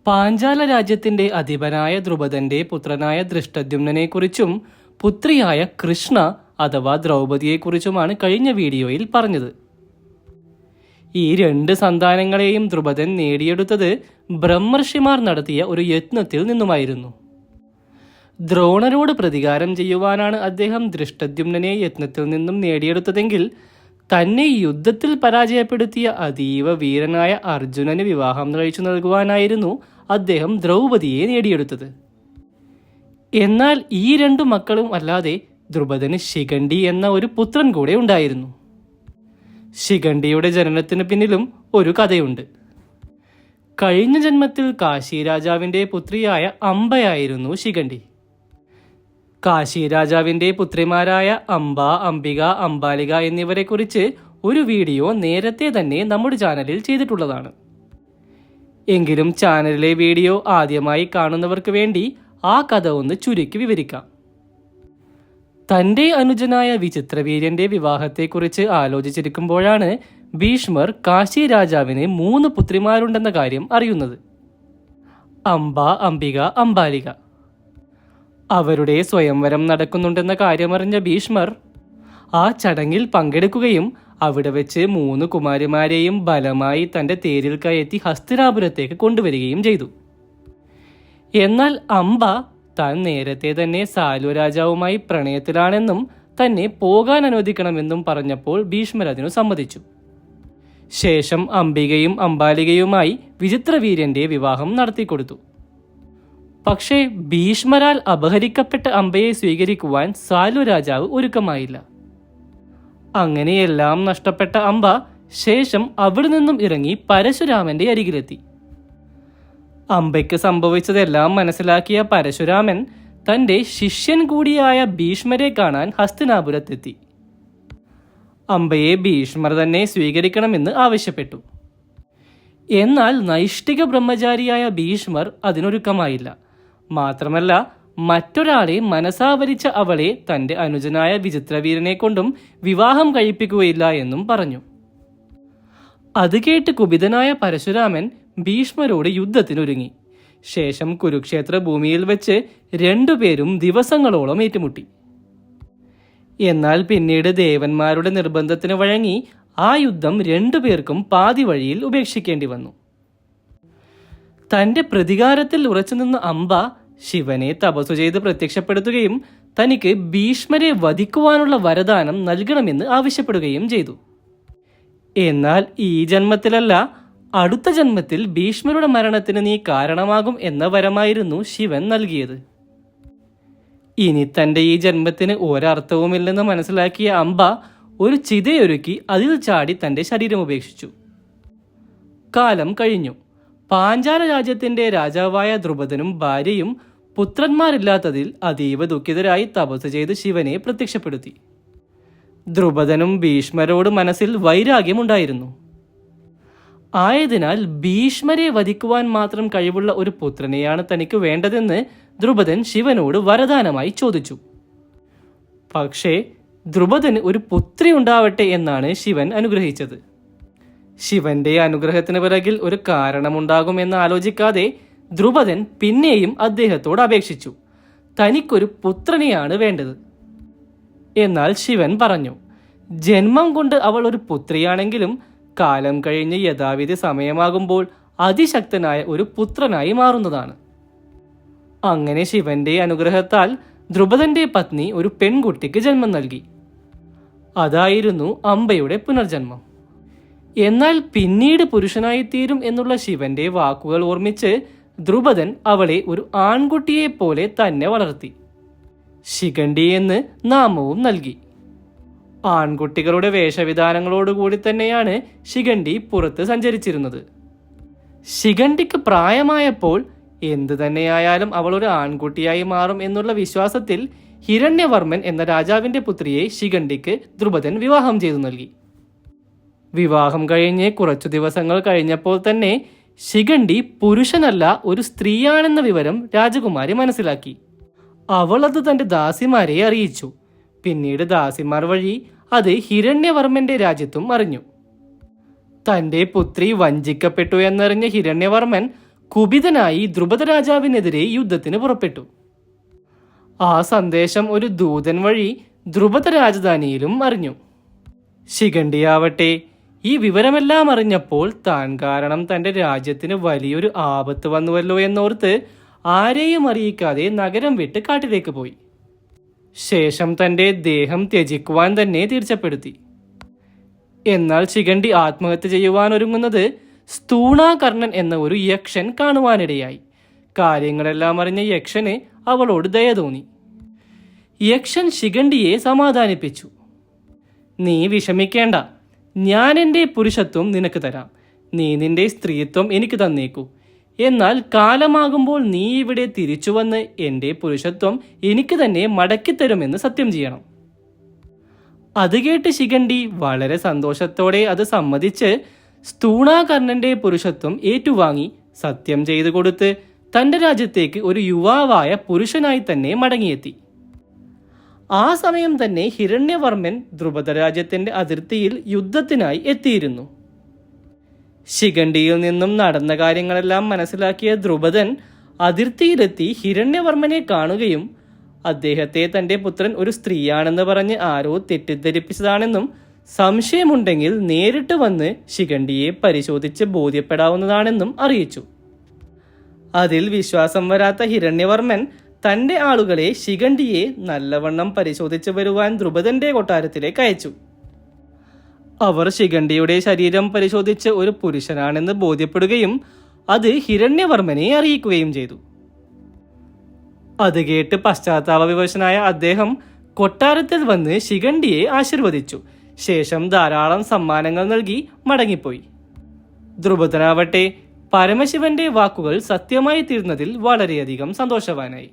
പാഞ്ചാല രാജ്യത്തിന്റെ അധിപനായ ദ്രുപദന്റെ പുത്രനായ ദൃഷ്ടദ്യുമ്നനെക്കുറിച്ചും പുത്രിയായ കൃഷ്ണ അഥവാ ദ്രൗപദിയെക്കുറിച്ചുമാണ് കഴിഞ്ഞ വീഡിയോയിൽ പറഞ്ഞത്. ഈ രണ്ട് സന്താനങ്ങളെയും ദ്രുപദൻ നേടിയെടുത്തത് ബ്രഹ്മർഷിമാർ നടത്തിയ ഒരു യത്നത്തിൽ നിന്നുമായിരുന്നു. ദ്രോണരോട് പ്രതികാരം ചെയ്യുവാനാണ് അദ്ദേഹം ദൃഷ്ടദ്യുമ്നനെ യത്നത്തിൽ നിന്നും നേടിയെടുത്തതെങ്കിൽ തന്നെ യുദ്ധത്തിൽ പരാജയപ്പെടുത്തിയ അതീവ വീരനായ അർജുനന് വിവാഹം കഴിച്ചു നൽകുവാനായിരുന്നു അദ്ദേഹം ദ്രൗപദിയെ നേടിയെടുത്തത്. എന്നാൽ ഈ രണ്ടു മക്കളും അല്ലാതെ ദ്രുപദന് ശിഖണ്ഡി എന്ന ഒരു പുത്രൻ കൂടെ ഉണ്ടായിരുന്നു. ശിഖണ്ഡിയുടെ ജനനത്തിന് പിന്നിലും ഒരു കഥയുണ്ട്. കഴിഞ്ഞ ജന്മത്തിൽ കാശി രാജാവിൻ്റെ പുത്രിയായ അംബയായിരുന്നു ശിഖണ്ഡി. കാശി രാജാവിൻ്റെ പുത്രിമാരായ അംബ, അംബിക, അംബാലിക എന്നിവരെക്കുറിച്ച് ഒരു വീഡിയോ നേരത്തെ തന്നെ നമ്മുടെ ചാനലിൽ ചെയ്തിട്ടുള്ളതാണ്. എങ്കിലും ചാനലിലെ വീഡിയോ ആദ്യമായി കാണുന്നവർക്ക് വേണ്ടി ആ കഥ ഒന്ന് ചുരുക്കി വിവരിക്കാം. തൻ്റെ അനുജനായ വിചിത്രവീര്യൻ്റെ വിവാഹത്തെക്കുറിച്ച് ആലോചിച്ചിരിക്കുമ്പോഴാണ് ഭീഷ്മർ കാശി രാജാവിന് 3 പുത്രിമാരുണ്ടെന്ന കാര്യം അറിയുന്നത്. അംബ, അംബിക, അംബാലിക. അവരുടെ സ്വയംവരം നടക്കുന്നുണ്ടെന്ന കാര്യമറിഞ്ഞ ഭീഷ്മർ ആ ചടങ്ങിൽ പങ്കെടുക്കുകയും അവിടെ വെച്ച് 3 കുമാരിമാരെയും ബലമായി തൻ്റെ തേരിൽ കയറ്റി ഹസ്തിനാപുരത്തേക്ക് കൊണ്ടുവരികയും ചെയ്തു. എന്നാൽ അംബ താൻ നേരത്തെ തന്നെ സാലു രാജാവുമായി പ്രണയത്തിലാണെന്നും തന്നെ പോകാൻ അനുവദിക്കണമെന്നും പറഞ്ഞപ്പോൾ ഭീഷ്മർ അതിനു സമ്മതിച്ചു. ശേഷം അംബികയും അംബാലികയുമായി വിചിത്രവീര്യൻ്റെ വിവാഹം നടത്തിക്കൊടുത്തു. പക്ഷേ ഭീഷ്മരാൽ അപഹരിക്കപ്പെട്ട അംബയെ സ്വീകരിക്കുവാൻ സാലു രാജാവ് ഒരുക്കമായില്ല. അങ്ങനെയെല്ലാം നഷ്ടപ്പെട്ട അംബ ശേഷം അവിടെ നിന്നും ഇറങ്ങി പരശുരാമന്റെ അരികിലെത്തി. അംബയ്ക്ക് സംഭവിച്ചതെല്ലാം മനസ്സിലാക്കിയ പരശുരാമൻ തൻ്റെ ശിഷ്യൻ കൂടിയായ ഭീഷ്മരെ കാണാൻ ഹസ്തിനാപുരത്തെത്തി. അംബയെ ഭീഷ്മർ തന്നെ സ്വീകരിക്കണമെന്ന് ആവശ്യപ്പെട്ടു. എന്നാൽ നൈഷ്ഠിക ബ്രഹ്മചാരിയായ ഭീഷ്മർ അതിനൊരുക്കമായില്ല. മാത്രമല്ല മറ്റൊരാളെ മനസാവരിച്ച അവളെ തൻ്റെ അനുജനായ വിചിത്രവീരനെ കൊണ്ടും വിവാഹം കഴിപ്പിക്കുകയില്ല എന്നും പറഞ്ഞു. അത് കേട്ട് കുപിതനായ പരശുരാമൻ ഭീഷ്മരോട് യുദ്ധത്തിനൊരുങ്ങി. ശേഷം കുരുക്ഷേത്ര ഭൂമിയിൽ വെച്ച് രണ്ടുപേരും ദിവസങ്ങളോളം ഏറ്റുമുട്ടി. എന്നാൽ പിന്നീട് ദേവന്മാരുടെ നിർബന്ധത്തിന് വഴങ്ങി ആ യുദ്ധം രണ്ടുപേർക്കും പാതി വഴിയിൽ ഉപേക്ഷിക്കേണ്ടി വന്നു. തൻ്റെ പ്രതികാരത്തിൽ ഉറച്ചുനിന്ന അംബ ശിവനെ തപസ്സു ചെയ്ത് പ്രത്യക്ഷപ്പെടുത്തുകയും തനിക്ക് ഭീഷ്മരെ വധിക്കുവാനുള്ള വരദാനം നൽകണമെന്ന് ആവശ്യപ്പെടുകയും ചെയ്തു. എന്നാൽ ഈ ജന്മത്തിലല്ല, അടുത്ത ജന്മത്തിൽ ഭീഷ്മരുടെ മരണത്തിന് നീ കാരണമാകും എന്ന വരമായിരുന്നു ശിവൻ നൽകിയത്. ഇനി തൻ്റെ ഈ ജന്മത്തിന് ഒരർത്ഥവുമില്ലെന്ന് മനസ്സിലാക്കിയ അംബ ഒരു ചിതയൊരുക്കി അതിൽ ചാടി തൻ്റെ ശരീരം ഉപേക്ഷിച്ചു. കാലം കഴിഞ്ഞു. പാഞ്ചാല രാജ്യത്തിൻ്റെ രാജാവായ ദ്രുപദനും ഭാര്യയും പുത്രന്മാരില്ലാത്തതിൽ അതീവ ദുഃഖിതരായി തപസ് ചെയ്ത് ശിവനെ പ്രത്യക്ഷപ്പെടുത്തി. ദ്രുപദനും ഭീഷ്മരോട് മനസ്സിൽ വൈരാഗ്യമുണ്ടായിരുന്നു. ആയതിനാൽ ഭീഷ്മരെ വധിക്കുവാൻ മാത്രം കഴിവുള്ള ഒരു പുത്രനെയാണ് തനിക്ക് വേണ്ടതെന്ന് ദ്രുപദൻ ശിവനോട് വരദാനമായി ചോദിച്ചു. പക്ഷേ ദ്രുപദന് ഒരു പുത്രി ഉണ്ടാവട്ടെ എന്നാണ് ശിവൻ അനുഗ്രഹിച്ചത്. ശിവന്റെ അനുഗ്രഹത്തിന് പിറകിൽ ഒരു കാരണമുണ്ടാകുമെന്ന് ആലോചിക്കാതെ ദ്രുപദൻ പിന്നെയും അദ്ദേഹത്തോട് അപേക്ഷിച്ചു. തനിക്കൊരു പുത്രനെയാണ് വേണ്ടത്. എന്നാൽ ശിവൻ പറഞ്ഞു, ജന്മം കൊണ്ട് അവൾ ഒരു പുത്രിയാണെങ്കിലും കാലം കഴിഞ്ഞ് യഥാവിധി സമയമാകുമ്പോൾ അതിശക്തനായ ഒരു പുത്രനായി മാറുന്നതാണ്. അങ്ങനെ ശിവന്റെ അനുഗ്രഹത്താൽ ദ്രുപദന്റെ പത്നി ഒരു പെൺകുട്ടിക്ക് ജന്മം നൽകി. അതായിരുന്നു അംബയുടെ പുനർജന്മം. എന്നാൽ പിന്നീട് പുരുഷനായി തീരും എന്നുള്ള ശിവന്റെ വാക്കുകൾ ഓർമ്മിച്ച് ദ്രുപദൻ അവളെ ഒരു ആൺകുട്ടിയെ പോലെ തന്നെ വളർത്തി. ശിഖണ്ഡി എന്ന് നാമവും നൽകി. ആൺകുട്ടികളുടെ വേഷവിധാനങ്ങളോടുകൂടി തന്നെയാണ് ശിഖണ്ഡി പുറത്ത് സഞ്ചരിച്ചിരുന്നത്. ശിഖണ്ഡിക്ക് പ്രായമായപ്പോൾ എന്തു തന്നെയായാലും അവൾ ഒരു ആൺകുട്ടിയായി മാറും എന്നുള്ള വിശ്വാസത്തിൽ ഹിരണ്യവർമ്മൻ എന്ന രാജാവിന്റെ പുത്രിയെ ശിഖണ്ഡിക്ക് ദ്രുപദൻ വിവാഹം ചെയ്തു നൽകി. വിവാഹം കഴിഞ്ഞ് കുറച്ചു ദിവസങ്ങൾ കഴിഞ്ഞപ്പോൾ തന്നെ ശിഖണ്ഡി പുരുഷനല്ല ഒരു സ്ത്രീയാണെന്ന വിവരം രാജകുമാരി മനസ്സിലാക്കി. അവൾ അത് തൻ്റെ ദാസിമാരെ അറിയിച്ചു. പിന്നീട് ദാസിമാർ വഴി അത് ഹിരണ്യവർമ്മന്റെ രാജ്യത്തും അറിഞ്ഞു. തൻ്റെ പുത്രി വഞ്ചിക്കപ്പെട്ടു എന്നറിഞ്ഞ ഹിരണ്യവർമ്മൻ കുപിതനായി ദ്രുപദ രാജാവിനെതിരെ യുദ്ധത്തിന് പുറപ്പെട്ടു. ആ സന്ദേശം ഒരു ദൂതൻ വഴി ദ്രുപദ രാജധാനിയിലും അറിഞ്ഞു. ശിഖണ്ഡിയാവട്ടെ ഈ വിവരമെല്ലാം അറിഞ്ഞപ്പോൾ താൻ കാരണം തൻ്റെ രാജ്യത്തിന് വലിയൊരു ആപത്ത് വന്നുവല്ലോ എന്നോർത്ത് ആരെയും അറിയിക്കാതെ നഗരം വിട്ട് കാട്ടിലേക്ക് പോയി. ശേഷം തൻ്റെ ദേഹം ത്യജിക്കുവാൻ തന്നെ തീർച്ചപ്പെടുത്തി. എന്നാൽ ശിഖണ്ഡി ആത്മഹത്യ ചെയ്യുവാൻ ഒരുങ്ങുന്നത് സ്തൂണാകർണൻ എന്ന ഒരു യക്ഷൻ കാണുവാനിടയായി. കാര്യങ്ങളെല്ലാം അറിഞ്ഞ യക്ഷന് അവളോട് ദയ തോന്നി. യക്ഷൻ ശിഖണ്ഡിയെ സമാധാനിപ്പിച്ചു. നീ വിഷമിക്കേണ്ട, ഞാൻ എൻ്റെ പുരുഷത്വം നിനക്ക് തരാം. നീ നിന്റെ സ്ത്രീത്വം എനിക്ക് തന്നേക്കൂ. എന്നാൽ കാലമാകുമ്പോൾ നീ ഇവിടെ തിരിച്ചു വന്ന് എൻ്റെ പുരുഷത്വം എനിക്ക് തന്നെ മടക്കിത്തരുമെന്ന് സത്യം ചെയ്യണം. അത് കേട്ട് ശിഖണ്ഡി വളരെ സന്തോഷത്തോടെ അത് സമ്മതിച്ച് സ്തൂണാകർണന്റെ പുരുഷത്വം ഏറ്റുവാങ്ങി സത്യം ചെയ്തു കൊടുത്ത് തൻ്റെ രാജ്യത്തേക്ക് ഒരു യുവാവായ പുരുഷനായി തന്നെ മടങ്ങിയെത്തി. ആ സമയം തന്നെ ഹിരണ്യവർമ്മൻ ദ്രുപദ രാജ്യത്തിന്റെ അതിർത്തിയിൽ യുദ്ധത്തിനായി എത്തിയിരുന്നു. ശിഖണ്ഡിയിൽ നിന്നും നടന്ന കാര്യങ്ങളെല്ലാം മനസ്സിലാക്കിയ ദ്രുപദൻ അതിർത്തിയിലെത്തി ഹിരണ്യവർമ്മനെ കാണുകയും അദ്ദേഹത്തെ തൻ്റെ പുത്രൻ ഒരു സ്ത്രീയാണെന്ന് പറഞ്ഞ് ആരോ തെറ്റിദ്ധരിപ്പിച്ചതാണെന്നും സംശയമുണ്ടെങ്കിൽ നേരിട്ട് വന്ന് ശിഖണ്ഡിയെ പരിശോധിച്ച് ബോധ്യപ്പെടാവുന്നതാണെന്നും അറിയിച്ചു. അതിൽ വിശ്വാസം വരാത്ത ഹിരണ്യവർമ്മൻ തൻ്റെ ആളുകളെ ശിഖണ്ഡിയെ നല്ലവണ്ണം പരിശോധിച്ചു വരുവാൻ ദ്രുപദന്റെ കൊട്ടാരത്തിലേക്ക് അയച്ചു. അവർ ശിഖണ്ഡിയുടെ ശരീരം പരിശോധിച്ച് ഒരു പുരുഷനാണെന്ന് ബോധ്യപ്പെടുകയും അത് ഹിരണ്യവർമ്മനെ അറിയിക്കുകയും ചെയ്തു. അത് കേട്ട് പശ്ചാത്താപവിവശനായ അദ്ദേഹം കൊട്ടാരത്തിൽ വന്ന് ശിഖണ്ഡിയെ ആശീർവദിച്ചു. ശേഷം ധാരാളം സമ്മാനങ്ങൾ നൽകി മടങ്ങിപ്പോയി. ദ്രുപദനാവട്ടെ പരമശിവന്റെ വാക്കുകൾ സത്യമായി തീർന്നതിൽ വളരെയധികം സന്തോഷവാനായി.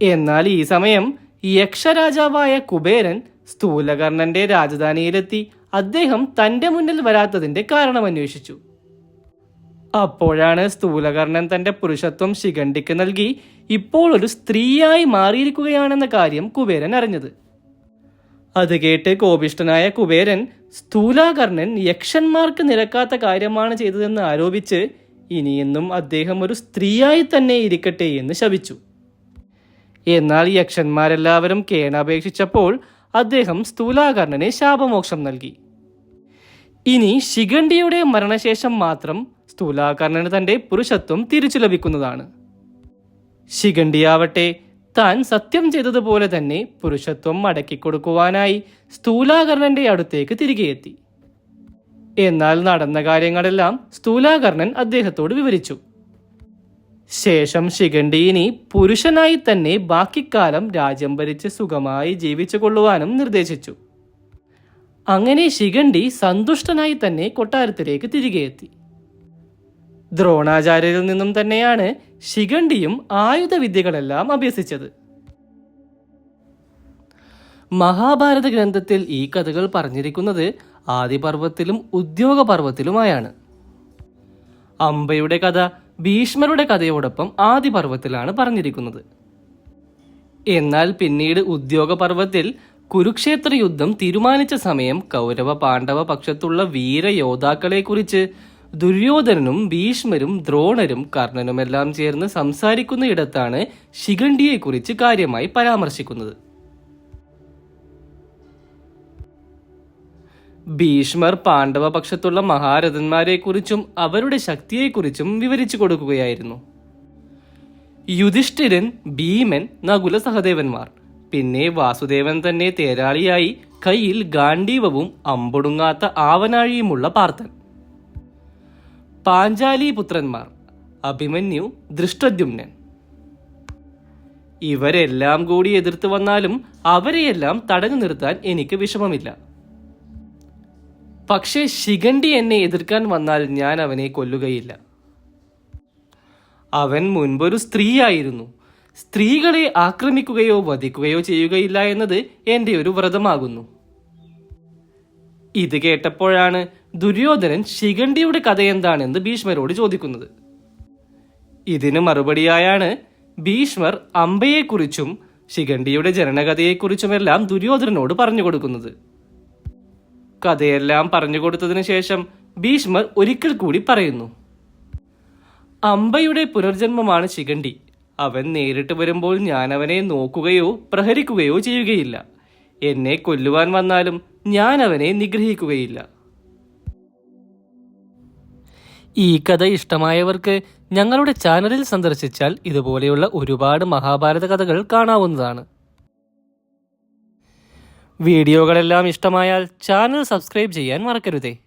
എന്നാൽ ഈ സമയം യക്ഷരാജാവായ കുബേരൻ സ്ഥൂലകർണന്റെ രാജധാനിയിലെത്തി അദ്ദേഹം തൻ്റെ മുന്നിൽ വരാത്തതിന്റെ കാരണം അന്വേഷിച്ചു. അപ്പോഴാണ് സ്ഥൂലകർണൻ തൻ്റെ പുരുഷത്വം ശിഖണ്ഡിക്ക് നൽകി ഇപ്പോൾ ഒരു സ്ത്രീയായി മാറിയിരിക്കുകയാണെന്ന കാര്യം കുബേരൻ അറിഞ്ഞത്. അത് കേട്ട് കോപിഷ്ഠനായ കുബേരൻ സ്ഥൂലാകർണൻ യക്ഷന്മാർക്ക് നിരക്കാത്ത കാര്യമാണ് ചെയ്തതെന്ന് ആരോപിച്ച് ഇനിയെന്നും അദ്ദേഹം ഒരു സ്ത്രീയായി തന്നെ ഇരിക്കട്ടെ എന്ന് ശപിച്ചു. എന്നാൽ യക്ഷന്മാരെല്ലാവരും കേണപേക്ഷിച്ചപ്പോൾ അദ്ദേഹം സ്ഥൂലാകർണനെ ശാപമോക്ഷം നൽകി. ഇനി ശിഖണ്ഡിയുടെ മരണശേഷം മാത്രം സ്ഥൂലാകർണന് തൻ്റെ പുരുഷത്വം തിരിച്ചു ലഭിക്കുന്നതാണ്. ശിഖണ്ഡിയാവട്ടെ താൻ സത്യം ചെയ്തതുപോലെ തന്നെ പുരുഷത്വം മടക്കിക്കൊടുക്കുവാനായി സ്ഥൂലാകർണന്റെ അടുത്തേക്ക് തിരികെ എത്തി. എന്നാൽ നടന്ന കാര്യങ്ങളെല്ലാം സ്ഥൂലാകർണൻ അദ്ദേഹത്തോട് വിവരിച്ചു. ശേഷം ശിഖണ്ഡി ഇനി പുരുഷനായി തന്നെ ബാക്കിക്കാലം രാജ്യം ഭരിച്ച് സുഖമായി ജീവിച്ചു കൊള്ളുവാനും നിർദ്ദേശിച്ചു. അങ്ങനെ ശിഖണ്ഡി സന്തുഷ്ടനായി തന്നെ കൊട്ടാരത്തിലേക്ക് തിരികെ എത്തി. ദ്രോണാചാര്യരിൽ നിന്നും തന്നെയാണ് ശിഖണ്ഡിയും ആയുധവിദ്യകളെല്ലാം അഭ്യസിച്ചത്. മഹാഭാരത ഗ്രന്ഥത്തിൽ ഈ കഥകൾ പറഞ്ഞിരിക്കുന്നത് ആദിപർവത്തിലും ഉദ്യോഗപർവത്തിലുമായാണ്. അംബയുടെ കഥ ഭീഷ്മരുടെ കഥയോടൊപ്പം ആദിപർവത്തിലാണ് പറഞ്ഞിരിക്കുന്നത്. എന്നാൽ പിന്നീട് ഉദ്യോഗപർവത്തിൽ കുരുക്ഷേത്ര യുദ്ധം തീരുമാനിച്ച സമയം കൗരവ പാണ്ഡവ പക്ഷത്തുള്ള വീരയോദ്ധാക്കളെ കുറിച്ച് ദുര്യോധനനും ഭീഷ്മരും ദ്രോണരും കർണനുമെല്ലാം ചേർന്ന് സംസാരിക്കുന്ന ഇടത്താണ് ശിഖണ്ഡിയെക്കുറിച്ച് കാര്യമായി പരാമർശിക്കുന്നത്. ഭീഷ്മർ പാണ്ഡവ പക്ഷത്തുള്ള മഹാരഥന്മാരെക്കുറിച്ചും അവരുടെ ശക്തിയെക്കുറിച്ചും വിവരിച്ചു കൊടുക്കുകയായിരുന്നു. യുധിഷ്ഠിരൻ, ഭീമൻ, നകുല സഹദേവന്മാർ, പിന്നെ വാസുദേവൻ തന്നെ തേരാളിയായി കയ്യിൽ ഗാണ്ഡീവവും അമ്പൊടുങ്ങാത്ത ആവനാഴിയുമുള്ള പാർത്ഥൻ, പാഞ്ചാലി പുത്രന്മാർ അഭിമന്യു, ദൃഷ്ടദ്യുമ്നൻ. ഇവരെല്ലാം കൂടി എതിർത്ത് വന്നാലും അവരെയെല്ലാം തടഞ്ഞു നിർത്താൻ എനിക്ക് വിഷമമില്ല. പക്ഷേ ശിഖണ്ഡി എന്നെ എതിർക്കാൻ വന്നാൽ ഞാൻ അവനെ കൊല്ലുകയില്ല. അവൻ മുൻപൊരു സ്ത്രീയായിരുന്നു. സ്ത്രീകളെ ആക്രമിക്കുകയോ വധിക്കുകയോ ചെയ്യുകയില്ല എന്നത് എൻ്റെ ഒരു വ്രതമാകുന്നു. ഇത് കേട്ടപ്പോഴാണ് ദുര്യോധനൻ ശിഖണ്ഡിയുടെ കഥയെന്താണെന്ന് ഭീഷ്മരോട് ചോദിക്കുന്നത്. ഇതിന് മറുപടിയായാണ് ഭീഷ്മർ അംബയെക്കുറിച്ചും ശിഖണ്ഡിയുടെ ജനനകഥയെക്കുറിച്ചുമെല്ലാം ദുര്യോധനനോട് പറഞ്ഞു കൊടുക്കുന്നത്. കഥയെല്ലാം പറഞ്ഞു കൊടുത്തതിനു ശേഷം ഭീഷ്മർ ഒരിക്കൽ കൂടി പറയുന്നു, അംബയുടെ പുനർജന്മമാണ് ശിഖണ്ഡി. അവൻ നേരിട്ട് വരുമ്പോൾ ഞാൻ അവനെ നോക്കുകയോ പ്രഹരിക്കുകയോ ചെയ്യുകയില്ല. എന്നെ കൊല്ലുവാൻ വന്നാലും ഞാൻ അവനെ നിഗ്രഹിക്കുകയില്ല. ഈ കഥ ഇഷ്ടമായവർക്ക് ഞങ്ങളുടെ ചാനലിൽ സന്ദർശിച്ചാൽ ഇതുപോലെയുള്ള ഒരുപാട് മഹാഭാരത കഥകൾ കാണാവുന്നതാണ്. വീഡിയോകളെല്ലാം ഇഷ്ടമായാൽ ചാനൽ സബ്സ്ക്രൈബ് ചെയ്യാൻ മറക്കരുതേ.